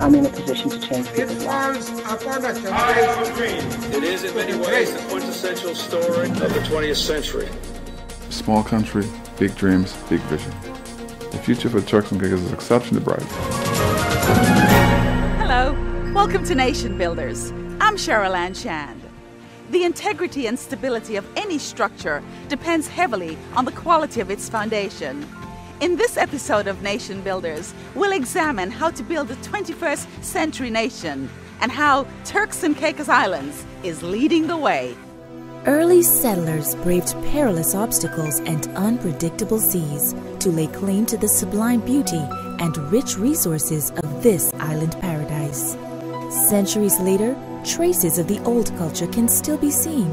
I'm in a position to change people's lives. It is in many ways the quintessential story of the 20th century. Small country, big dreams, big vision. The future for Turks and Caicos is exceptionally bright. Hello, welcome to Nation Builders. I'm Cheryl Ann Shand. The integrity and stability of any structure depends heavily on the quality of its foundation. In this episode of Nation Builders, we'll examine how to build a 21st century nation and how Turks and Caicos Islands is leading the way. Early settlers braved perilous obstacles and unpredictable seas to lay claim to the sublime beauty and rich resources of this island paradise. Centuries later, traces of the old culture can still be seen,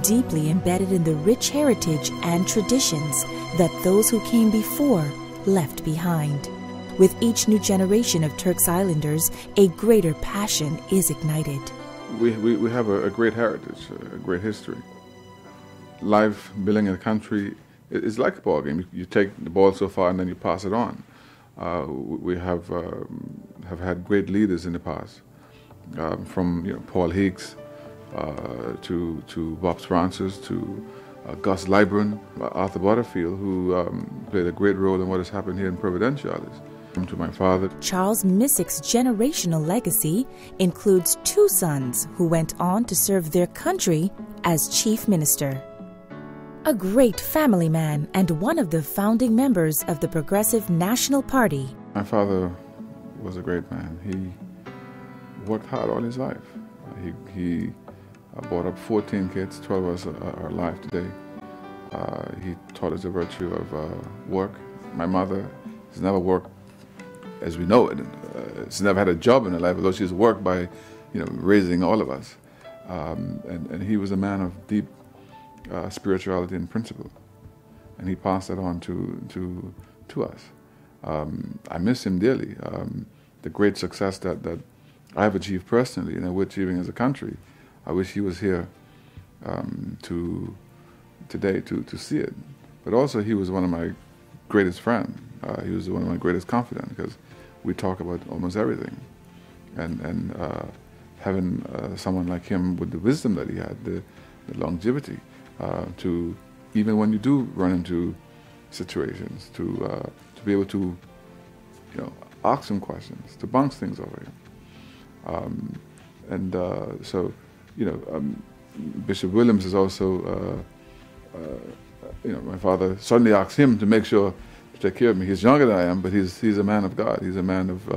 deeply embedded in the rich heritage and traditions that those who came before left behind. With each new generation of Turks Islanders, a greater passion is ignited. We have a great heritage, a great history. Life building in a country is like a ball game. You take the ball so far and then you pass it on. We have had great leaders in the past, from Paul Higgs to Bob Francis to Gus Libron, Arthur Butterfield, who played a great role in what has happened here in Providenciales. To my father. Charles Missick's generational legacy includes two sons who went on to serve their country as chief minister. A great family man and one of the founding members of the Progressive National Party. My father was a great man. He worked hard all his life. He brought up 14 kids, 12 of us are alive today. He taught us the virtue of work. My mother has never worked as we know it. She's never had a job in her life, although she's worked by, raising all of us. And he was a man of deep spirituality and principle, and he passed that on to us. I miss him dearly. The great success that I've achieved personally and we're achieving as a country, I wish he was here today to see it. But also he was one of my greatest friends. He was one of my greatest confidants because we talk about almost everything. And having someone like him with the wisdom that he had, the longevity, to even when you do run into situations, to be able to, ask him questions, to bounce things over him. Bishop Williams is also, my father suddenly asked him to make sure to take care of me. He's younger than I am, but he's a man of God. He's a man of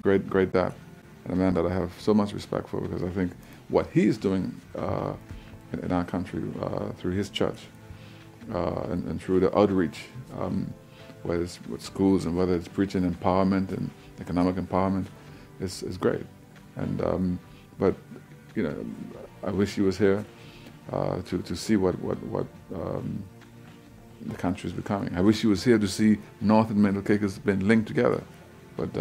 great depth, and a man that I have so much respect for because I think what he's doing in our country through his church and through the outreach, whether it's with schools and whether it's preaching empowerment and economic empowerment, is great. And but I wish he was here to see what the country is becoming. I wish he was here to see North and Middle Caicos being linked together, but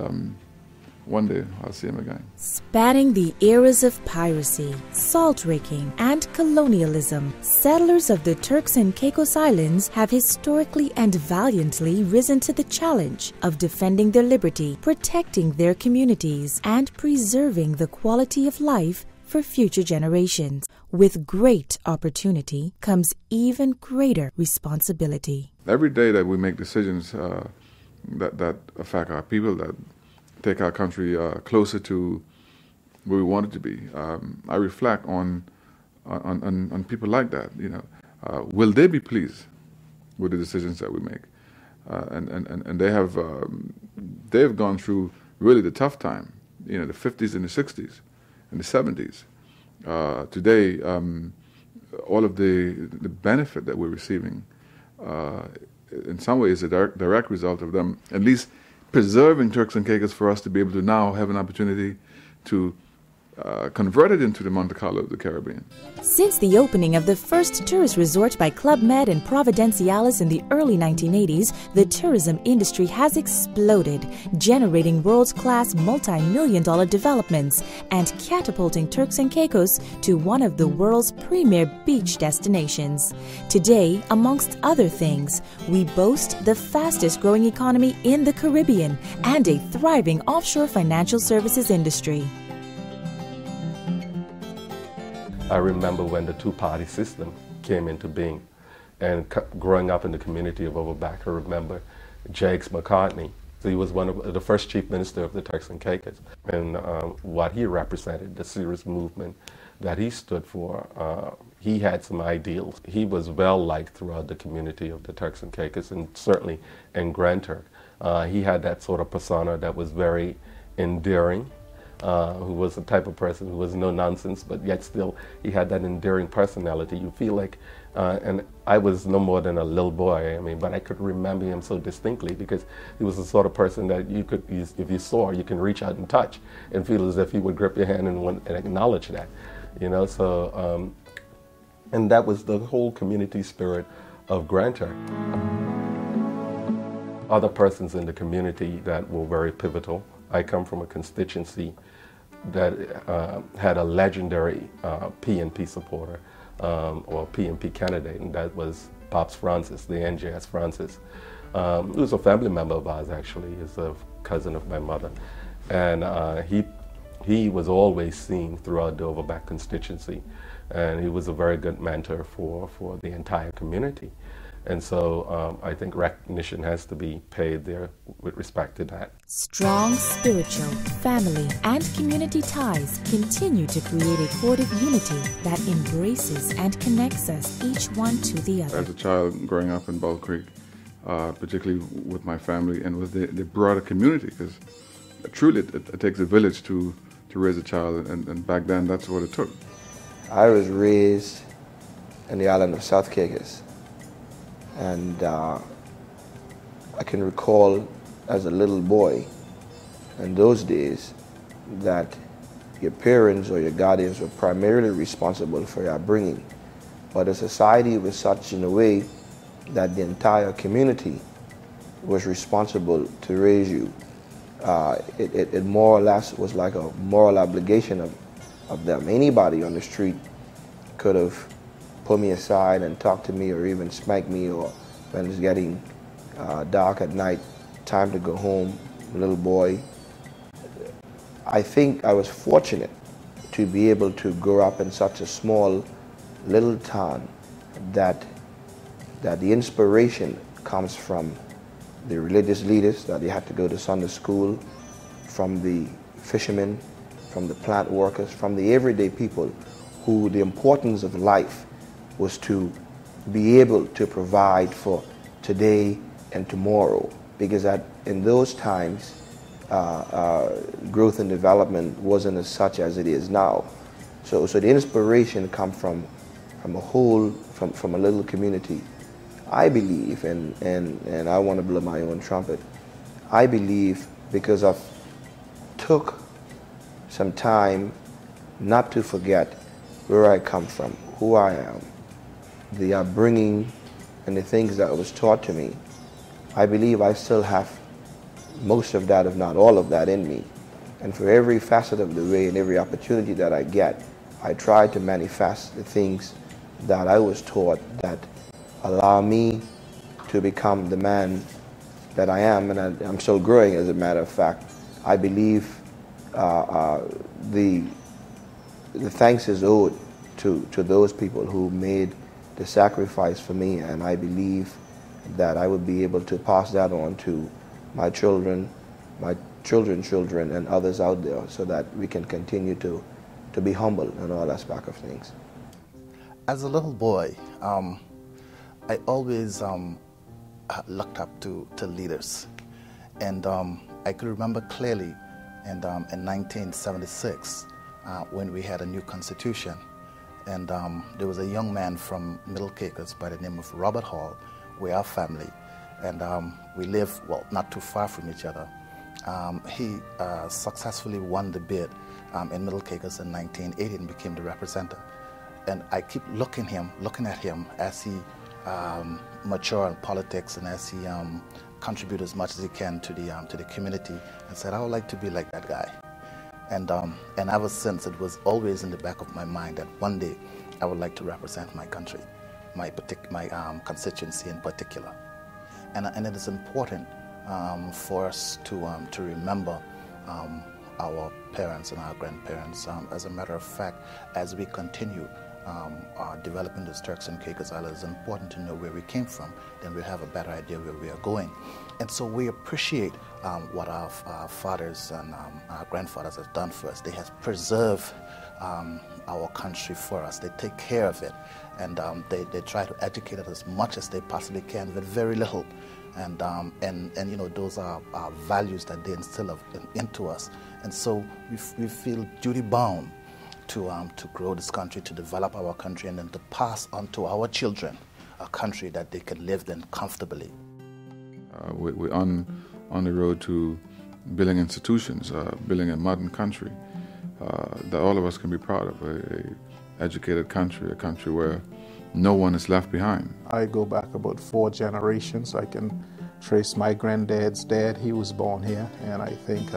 one day I'll see him again. Spanning the eras of piracy, salt raking, and colonialism, settlers of the Turks and Caicos Islands have historically and valiantly risen to the challenge of defending their liberty, protecting their communities, and preserving the quality of life for future generations. With great opportunity comes even greater responsibility. Every day that we make decisions that affect our people, that take our country closer to where we want it to be, I reflect on people like that. Will they be pleased with the decisions that we make? And they've gone through really the tough time, the 50s and the 60s. In the 70s. Today, all of the benefit that we're receiving, in some ways, is a direct result of them at least preserving Turks and Caicos for us to be able to now have an opportunity to converted into the Monte Carlo of the Caribbean. Since the opening of the first tourist resort by Club Med and Providenciales in the early 1980s, the tourism industry has exploded, generating world-class multi-million-dollar developments and catapulting Turks and Caicos to one of the world's premier beach destinations. Today, amongst other things, we boast the fastest-growing economy in the Caribbean and a thriving offshore financial services industry. I remember when the two-party system came into being, and growing up in the community of Overback, I remember Jakes McCartney. He was one of the first chief minister of the Turks and Caicos, and what he represented, the serious movement that he stood for, he had some ideals. He was well liked throughout the community of the Turks and Caicos, and certainly in Grand Turk. He had that sort of persona that was very endearing. Who was the type of person who was no nonsense, but yet still he had that endearing personality. You feel like, and I was no more than a little boy, I mean, but I could remember him so distinctly because he was the sort of person that you could, if you saw, you can reach out and touch and feel as if he would grip your hand and acknowledge that, you know, so, and that was the whole community spirit of Grand Turk. Other persons in the community that were very pivotal. I come from a constituency that had a legendary PNP supporter or PNP candidate, and that was Pops Francis, the NJS Francis, who was a family member of ours actually. He's a cousin of my mother. And he was always seen throughout the Overback constituency, and he was a very good mentor for the entire community. And so I think recognition has to be paid there with respect to that. Strong spiritual, family, and community ties continue to create a cord of unity that embraces and connects us, each one to the other. As a child growing up in Bull Creek, particularly with my family and with the broader community, because truly it takes a village to raise a child, and back then that's what it took. I was raised in the island of South Caicos. And I can recall as a little boy in those days that your parents or your guardians were primarily responsible for your upbringing. But the society was such in a way that the entire community was responsible to raise you. It more or less was like a moral obligation of them. Anybody on the street could have pull me aside and talk to me or even smack me, or when it's getting dark at night, time to go home, little boy. I think I was fortunate to be able to grow up in such a small little town that the inspiration comes from the religious leaders, that they had to go to Sunday school, from the fishermen, from the plant workers, from the everyday people who the importance of life was to be able to provide for today and tomorrow, because in those times growth and development wasn't as such as it is now. So the inspiration come from a little community. I believe, and I want to blow my own trumpet, I believe because I've took some time not to forget where I come from, who I am, the upbringing and the things that was taught to me. I believe I still have most of that, if not all of that, in me. And for every facet of the way and every opportunity that I get, I try to manifest the things that I was taught that allow me to become the man that I am, and I'm still growing, as a matter of fact. I believe the thanks is owed to those people who made the sacrifice for me, and I believe that I would be able to pass that on to my children, my children's children, and others out there, so that we can continue to be humble in all aspects of things. As a little boy, I always looked up to leaders, and I could remember clearly in 1976 when we had a new constitution. And there was a young man from Middle Caicos by the name of Robert Hall, we're our family. And we live, well, not too far from each other. He successfully won the bid in Middle Caicos in 1980 and became the representative. And I keep looking at him as he matured in politics and as he contribute as much as he can to the community, and said, I would like to be like that guy. And ever since, it was always in the back of my mind that one day I would like to represent my country, my constituency in particular. And it is important for us to remember our parents and our grandparents. As a matter of fact, as we continue developing the Turks and Caicos Islands, it's important to know where we came from, then we'll have a better idea where we are going. And so we appreciate what our fathers and our grandfathers have done for us. They have preserved our country for us. They take care of it, and they try to educate us as much as they possibly can with very little. And you know, those are values that they instill into us. And so we feel duty bound to grow this country, to develop our country, and then to pass on to our children a country that they can live in comfortably. We're on the road to building institutions, building a modern country that all of us can be proud of, an educated country, a country where no one is left behind. I go back about 4 generations. I can trace my granddad's dad. He was born here, and I think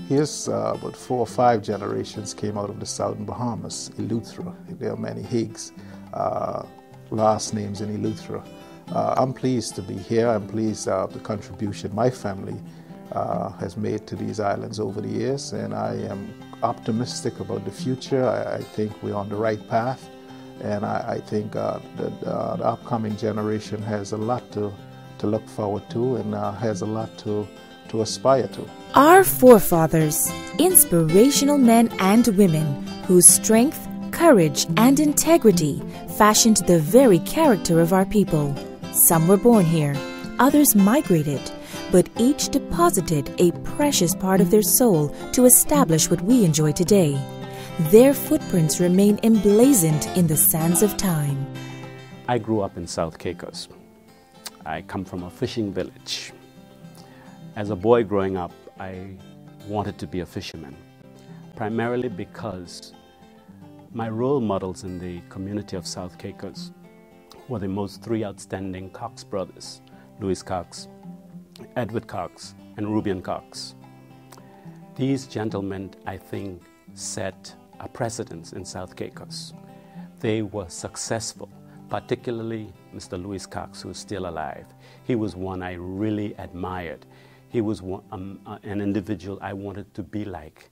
his about 4 or 5 generations came out of the southern Bahamas, Eleuthera. There are many Higgs last names in Eleuthera. I'm pleased to be here. I'm pleased the contribution my family has made to these islands over the years, and I am optimistic about the future. I think we're on the right path, and I think that the upcoming generation has a lot to look forward to and has a lot to aspire to. Our forefathers, inspirational men and women whose strength, courage, and integrity fashioned the very character of our people. Some were born here, others migrated, but each deposited a precious part of their soul to establish what we enjoy today. Their footprints remain emblazoned in the sands of time. I grew up in South Caicos. I come from a fishing village. As a boy growing up, I wanted to be a fisherman, primarily because my role models in the community of South Caicos were the most 3 outstanding Cox brothers, Louis Cox, Edward Cox, and Rubian Cox. These gentlemen, I think, set a precedence in South Caicos. They were successful, particularly Mr. Louis Cox, who is still alive. He was one I really admired. He was an individual I wanted to be like.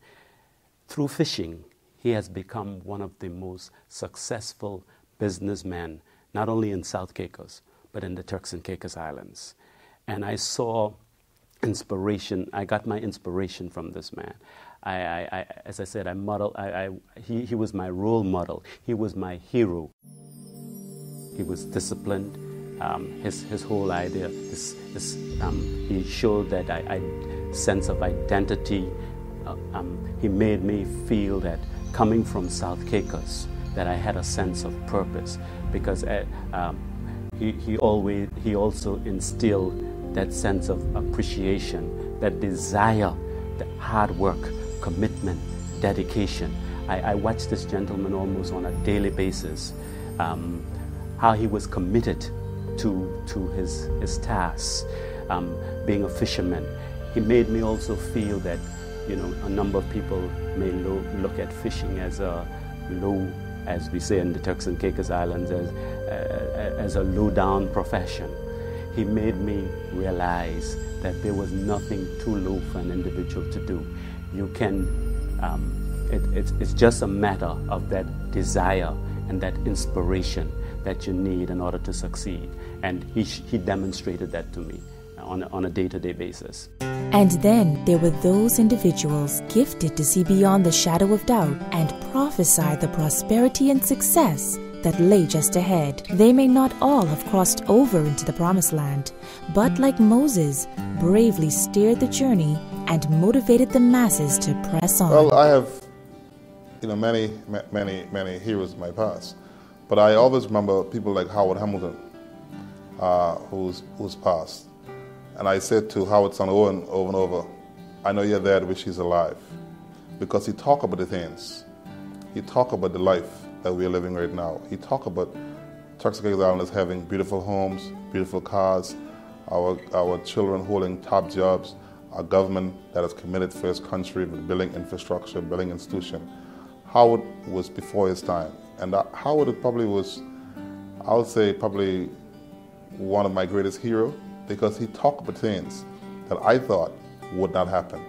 Through fishing, he has become one of the most successful businessmen, not only in South Caicos, but in the Turks and Caicos Islands. And I saw inspiration. I got my inspiration from this man. As I said, he was my role model. He was my hero. He was disciplined. His whole idea, he showed that sense of identity. He made me feel that coming from South Caicos, that I had a sense of purpose, because he also instilled that sense of appreciation, that desire, the hard work, commitment, dedication. I watched this gentleman almost on a daily basis, how he was committed to his tasks, being a fisherman. He made me also feel that, you know, a number of people may look at fishing as a low, as we say in the Turks and Caicos Islands, as a low-down profession. He made me realize that there was nothing too low for an individual to do. You can, it's just a matter of that desire and that inspiration that you need in order to succeed. And he demonstrated that to me on a day-to-day basis. And then there were those individuals gifted to see beyond the shadow of doubt and prophesy the prosperity and success that lay just ahead. They may not all have crossed over into the promised land, but like Moses, bravely steered the journey and motivated the masses to press on. Well, I have, many heroes in my past, but I always remember people like Howard Hamilton, who's passed. And I said to Howard Son Owen over and over, I know your dad wish he's alive, because he talk about the things. He talk about the life that we are living right now. He talk about Turks and Caicos Islanders having beautiful homes, beautiful cars, our children holding top jobs, a government that is committed for his country with building infrastructure, building institution. Howard was before his time, and Howard probably was, I would say, probably one of my greatest heroes, because he talked about things that I thought would not happen.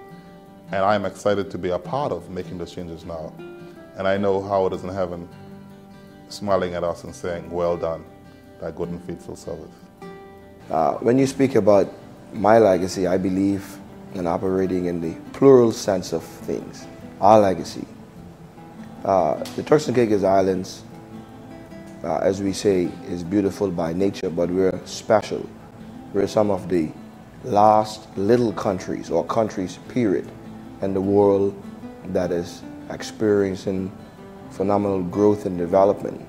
And I am excited to be a part of making those changes now. And I know Howard is in heaven smiling at us and saying, well done, thy good and faithful servant. When you speak about my legacy, I believe in operating in the plural sense of things. Our legacy. The Turks and Caicos Islands, as we say, is beautiful by nature, but we're special. We're some of the last little countries, or countries period, in the world that is experiencing phenomenal growth and development.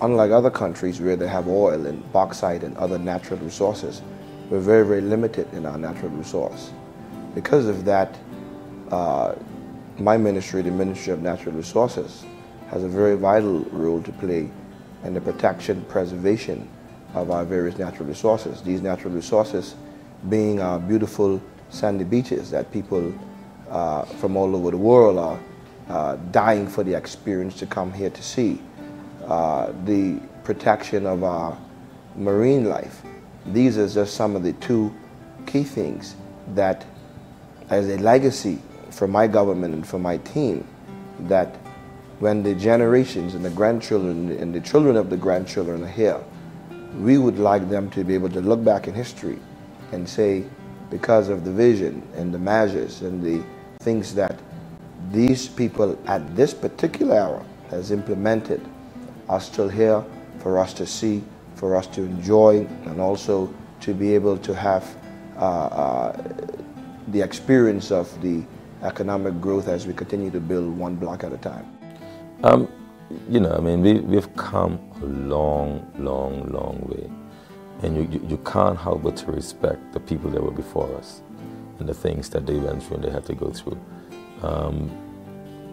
Unlike other countries where they have oil and bauxite and other natural resources, we're very, very limited in our natural resource. Because of that, my ministry, the Ministry of Natural Resources, has a very vital role to play in the protection, preservation of our various natural resources. These natural resources being our beautiful sandy beaches that people from all over the world are dying for the experience to come here to see. The protection of our marine life. These are just some of the two key things that, as a legacy for my government and for my team, that when the generations and the grandchildren and the children of the grandchildren are here, we would like them to be able to look back in history and say, because of the vision and the measures and the things that these people at this particular era has implemented are still here for us to see, for us to enjoy, and also to be able to have the experience of the economic growth as we continue to build one block at a time. You know, I mean, we've come a long, long, long way. And you can't help but to respect the people that were before us and the things that they went through and they had to go through.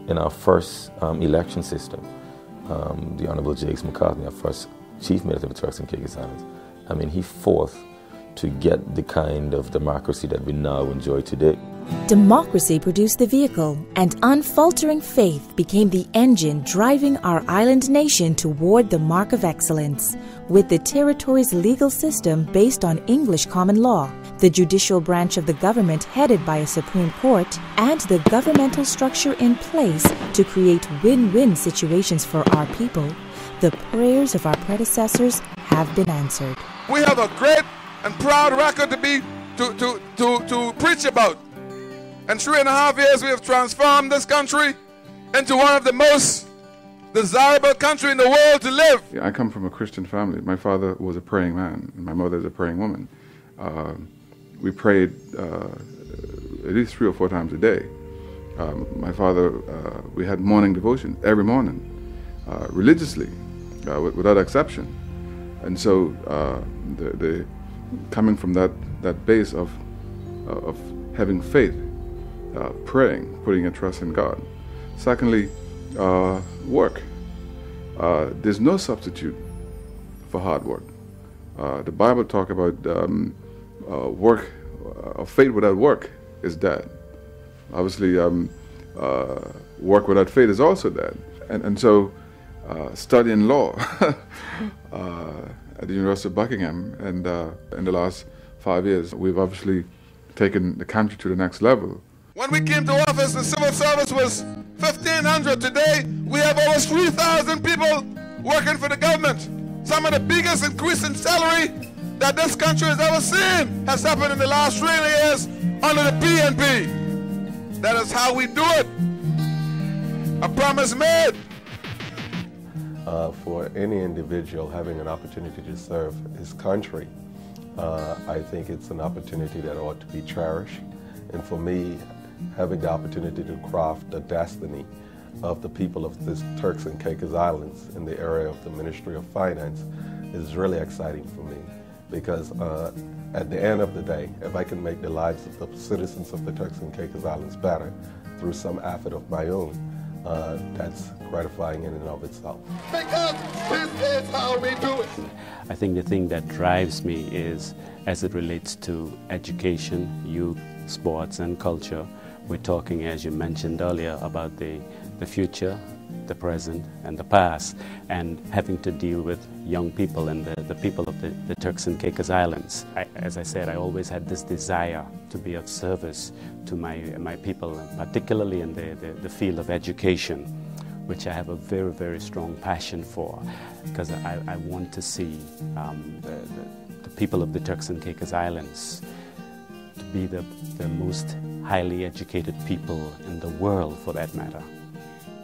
In our first election system, the Honorable Jakes McCartney, our first Chief Minister of the Turks and Caicos Islands, I mean, he fought to get the kind of democracy that we now enjoy today. Democracy produced the vehicle, and unfaltering faith became the engine driving our island nation toward the mark of excellence. With the territory's legal system based on English common law, the judicial branch of the government headed by a Supreme Court, and the governmental structure in place to create win-win situations for our people, the prayers of our predecessors have been answered. We have a great and proud record to preach about. In 3.5 years, we have transformed this country into one of the most desirable countries in the world to live. I come from a Christian family. My father was a praying man, and my mother is a praying woman. We prayed at least 3 or 4 times a day. My father, we had morning devotion every morning, religiously, without exception. And so the coming from that base of having faith, praying, putting your trust in God. Secondly, work. There's no substitute for hard work. The Bible talks about work, faith without work is dead. Obviously, work without faith is also dead. And so studying law at the University of Buckingham, and in the last 5 years, we've obviously taken the country to the next level. When we came to office, the civil service was 1,500. Today, we have over 3,000 people working for the government. Some of the biggest increase in salary that this country has ever seen has happened in the last 3 years under the PNP. That is how we do it. A promise made. For any individual having an opportunity to serve his country, I think it's an opportunity that ought to be cherished. And for me, having the opportunity to craft the destiny of the people of this Turks and Caicos Islands in the area of the Ministry of Finance is really exciting for me, because at the end of the day, if I can make the lives of the citizens of the Turks and Caicos Islands better through some effort of my own, that's gratifying in and of itself. Because this is how we do it. I think the thing that drives me is, as it relates to education, youth, sports, and culture, we're talking, as you mentioned earlier, about the future, the present, and the past, and having to deal with young people and the people of the Turks and Caicos Islands. As I said, I always had this desire to be of service to my people, particularly in the field of education, which I have a very, very strong passion for, because I want to see the people of the Turks and Caicos Islands to be the most highly educated people in the world, for that matter.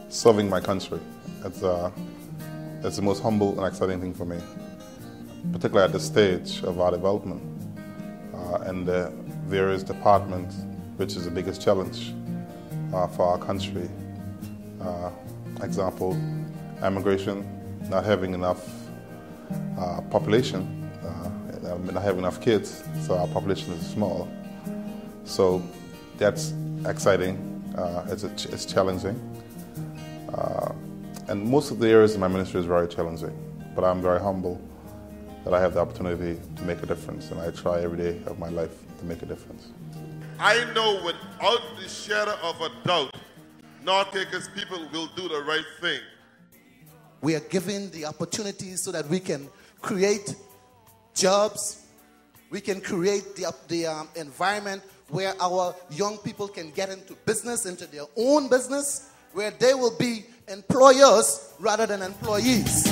Serving my country, it's the most humble and exciting thing for me, particularly at this stage of our development and the various departments, which is the biggest challenge for our country. Example, immigration, not having enough population, not having enough kids, so our population is small. So that's exciting, it's challenging. And most of the areas in my ministry is very challenging, but I'm very humble that I have the opportunity to make a difference, and I try every day of my life to make a difference. I know without the shadow of a doubt, North Caicos people will do the right thing. We are given the opportunities so that we can create jobs, we can create the environment where our young people can get into business, into their own business, where they will be employers rather than employees.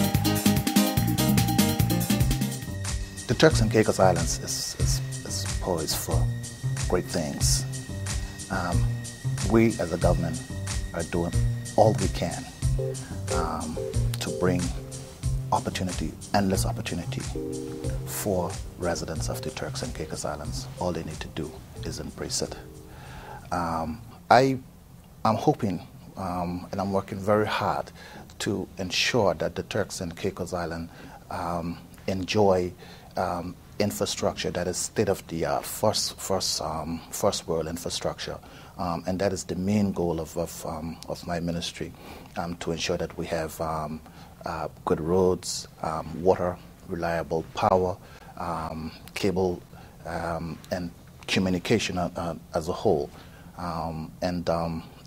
The Turks and Caicos Islands is poised for great things. We as a government are doing all we can to bring opportunity, endless opportunity for residents of the Turks and Caicos Islands. All they need to do is embrace it. I'm hoping and I'm working very hard to ensure that the Turks and Caicos Islands enjoy infrastructure that is state-of-the-art, first world infrastructure, and that is the main goal of my ministry, to ensure that we have good roads, water, reliable power, cable, and communication as a whole,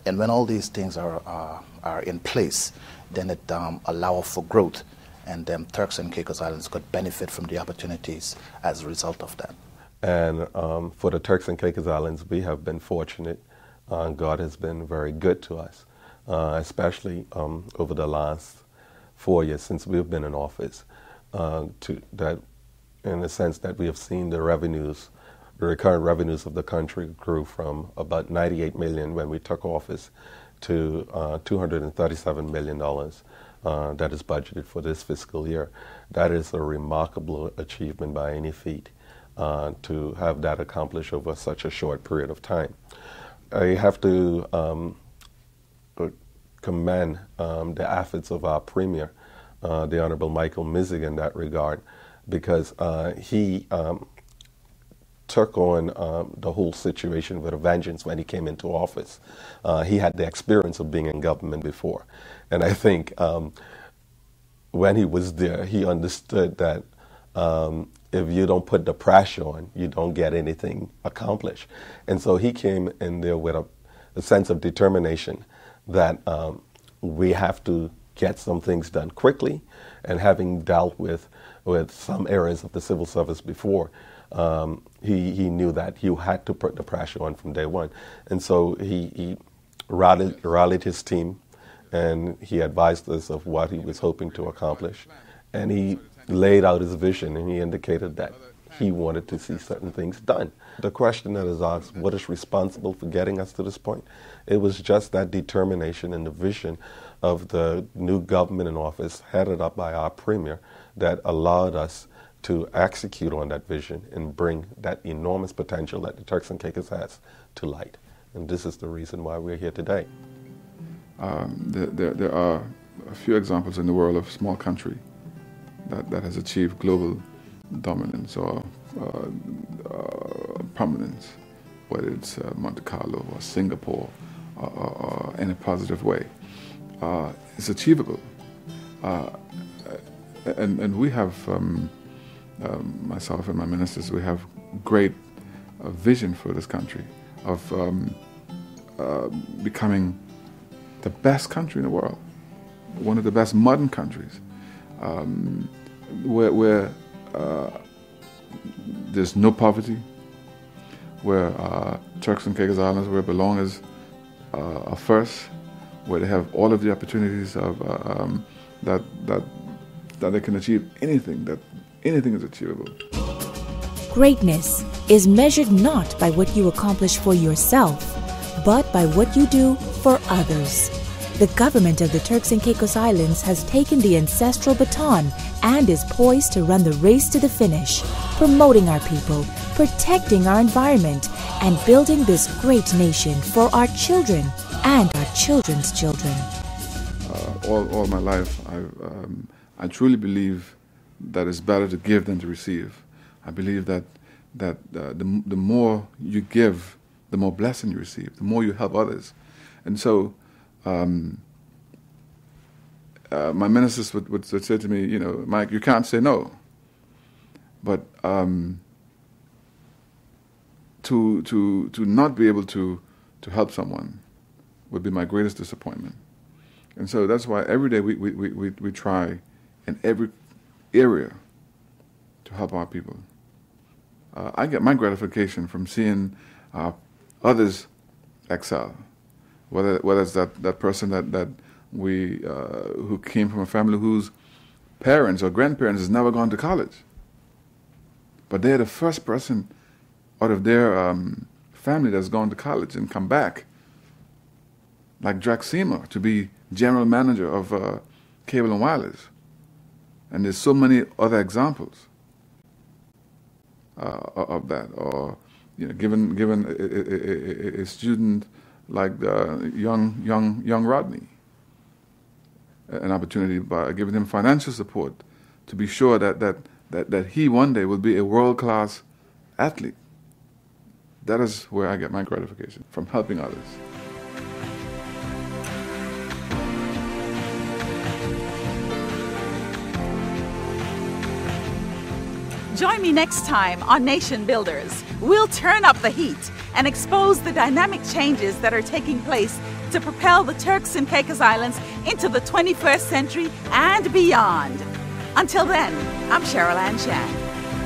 and when all these things are in place, then it allows for growth, and Turks and Caicos Islands could benefit from the opportunities as a result of that. And for the Turks and Caicos Islands, we have been fortunate. God has been very good to us, especially over the last 4 years since we've been in office, in the sense that we have seen the revenues, the recurrent revenues of the country grew from about 98 million when we took office to $237 million that is budgeted for this fiscal year. That is a remarkable achievement by any feat to have that accomplished over such a short period of time. I have to commend the efforts of our Premier, the Honorable Michael Mizzig, in that regard, because he took on the whole situation with a vengeance when he came into office. He had the experience of being in government before. And I think when he was there, he understood that if you don't put the pressure on, you don't get anything accomplished. And so he came in there with a sense of determination that we have to get some things done quickly, and having dealt with some areas of the civil service before, he knew that you had to put the pressure on from day one. And so he rallied his team, and he advised us of what he was hoping to accomplish. And he laid out his vision, and he indicated that he wanted to see certain things done. The question that is asked, what is responsible for getting us to this point? It was just that determination and the vision of the new government in office, headed up by our Premier, that allowed us to execute on that vision and bring that enormous potential that the Turks and Caicos has to light. And this is the reason why we're here today. There are a few examples in the world of small country that has achieved global dominance or prominence, whether it's Monte Carlo or Singapore or in a positive way. It's achievable. And we have, myself and my ministers, we have great vision for this country of becoming the best country in the world, one of the best modern countries, where there's no poverty, where Turks and Caicos Islands, where it belongs, are first, where they have all of the opportunities of that they can achieve anything, that anything is achievable. Greatness is measured not by what you accomplish for yourself, but by what you do for others. The government of the Turks and Caicos Islands has taken the ancestral baton and is poised to run the race to the finish, promoting our people, protecting our environment, and building this great nation for our children and our children's children. All my life, I truly believe that it's better to give than to receive. I believe that the more you give, the more blessing you receive, the more you help others. And so my ministers would say to me, Mike, you can't say no. But to not be able to help someone would be my greatest disappointment. And so that's why every day we try in every area to help our people. I get my gratification from seeing others excel, whether it's that person that we who came from a family whose parents or grandparents has never gone to college, but they're the first person out of their family that's gone to college and come back, like Drax Seymour, to be general manager of Cable and Wireless. And there's so many other examples of that. Or given a student like the young Rodney an opportunity by giving him financial support to be sure that he one day will be a world-class athlete. That is where I get my gratification, from helping others. Join me next time on Nation Builders. We'll turn up the heat and expose the dynamic changes that are taking place to propel the Turks and Caicos Islands into the 21st century and beyond. Until then, I'm Cheryl Ann Chan.